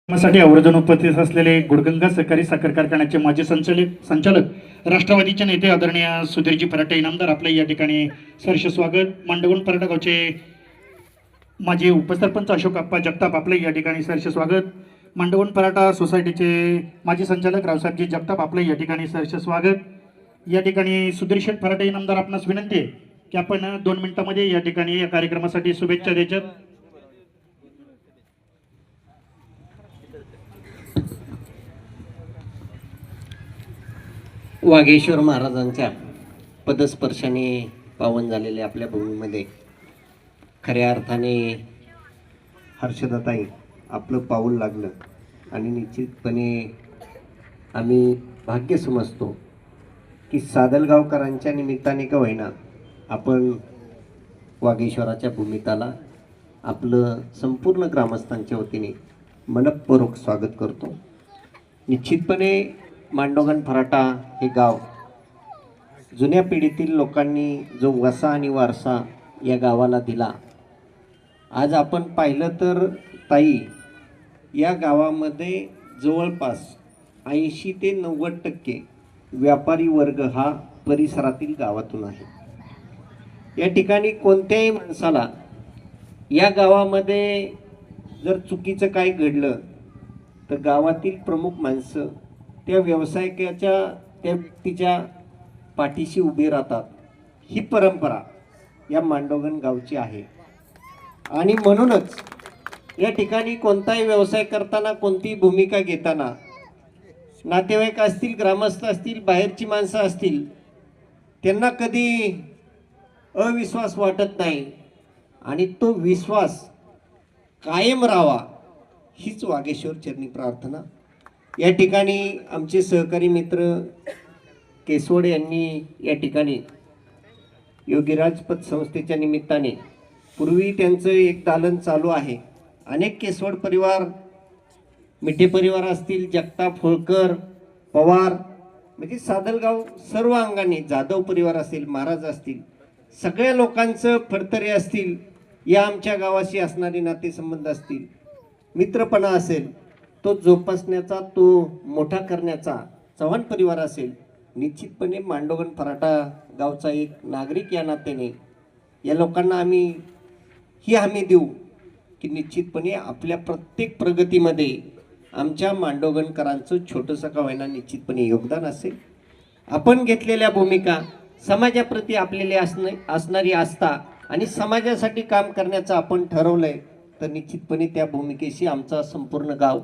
साठी आवर्जून उपस्थित असलेले गुडगंगा सहकारी साखर कारखान्याचे माजी संचालक राष्ट्रवादीचे नेते आदरणीय सुधीरजी फराटे इनामदार आपले या ठिकाणी सहर्ष स्वागत। मांडवण परडा गावचे माजी उपसरपंच अशोक अप्पा जगताप आपले या ठिकाणी सहर्ष स्वागत। मांडवण पराठा सोसायटीचे माजी संचालक रावसाहेबजी जगताप आपले या ठिकाणी सहर्ष स्वागत। या ठिकाणी सुधीर शेठ फराटे इनामदार आपणास विनंती आहे की आपण 2 मिनिटांमध्ये या ठिकाणी या कार्यक्रमासाठी शुभेच्छा द्यायच्यात। वागेश्वर महाराजांच्या पदस्पर्शाने पावन झालेल्या आपल्या भूमीमध्ये खऱ्या अर्थाने हर्षदाताई आपलं पाऊल लागलं आणि निश्चितपणे आम्ही भाग्य समजतो की सादलगावकरांच्या निमित्ताने का होईना आपण वागेश्वराच्या भूमीत आला। आपलं संपूर्ण ग्रामस्थांच्या वतीने मनपूर्वक स्वागत करतो। निश्चितपणे मांडोगण फराटा हे गाव जुन्या पिढीतील लोकांनी जो वसा आणि वारसा या गावाला दिला, आज आपण पाहिलं तर ताई या गावामध्ये जवळपास 80 ते 90% व्यापारी वर्ग हा परिसरातील गावातून आहे। या ठिकाणी कोणत्याही माणसाला या गावामध्ये जर चुकीचं काय घडलं तर गावातील प्रमुख माणसं त्या व्यावसायिकाच्या त्या व्यक्तीच्या पाठीशी उभी राहतात। ही परंपरा या मांडोगण गावची आहे आणि म्हणूनच या ठिकाणी कोणताही व्यवसाय करताना कोणतीही भूमिका घेताना नातेवाईक असतील, ग्रामस्थ असतील, बाहेरची माणसं असतील, त्यांना कधी अविश्वास वाटत नाही आणि तो विश्वास कायम राहावा हीच वागेश्वर चरणी प्रार्थना। या ठिकाणी आमचे सहकारी मित्र केसवड यांनी या ठिकाणी योगीराज पत संस्थेच्या निमित्ताने पूर्वी त्यांचं एक दालन चालू आहे। अनेक केसवड परिवार, मिठे परिवार असतील, जगताप, होळकर, पवार, म्हणजे सादलगाव सर्व अंगाने, जाधव परिवार असेल, महाराज असतील, सगळ्या लोकांचं फडतरे असतील, या आमच्या गावाशी असणारे नातेसंबंध असतील, मित्रपणा असेल, तो जोपासण्याचा, तो मोठा करण्याचा चव्हाण परिवार असेल, निश्चितपणे मांडोगण फराटा गावचा एक नागरिक या नात्याने या लोकांना आम्ही ही हमी देऊ की निश्चितपणे आपल्या प्रत्येक प्रगतीमध्ये आमच्या मांडोगणकरांचं छोटंसं का होईना निश्चितपणे योगदान असेल। आपण घेतलेल्या भूमिका, समाजाप्रती आपलेली असणारी आस्था आणि समाजासाठी काम करण्याचं आपण ठरवलंय तर निश्चितपणे त्या भूमिकेशी आमचा संपूर्ण गाव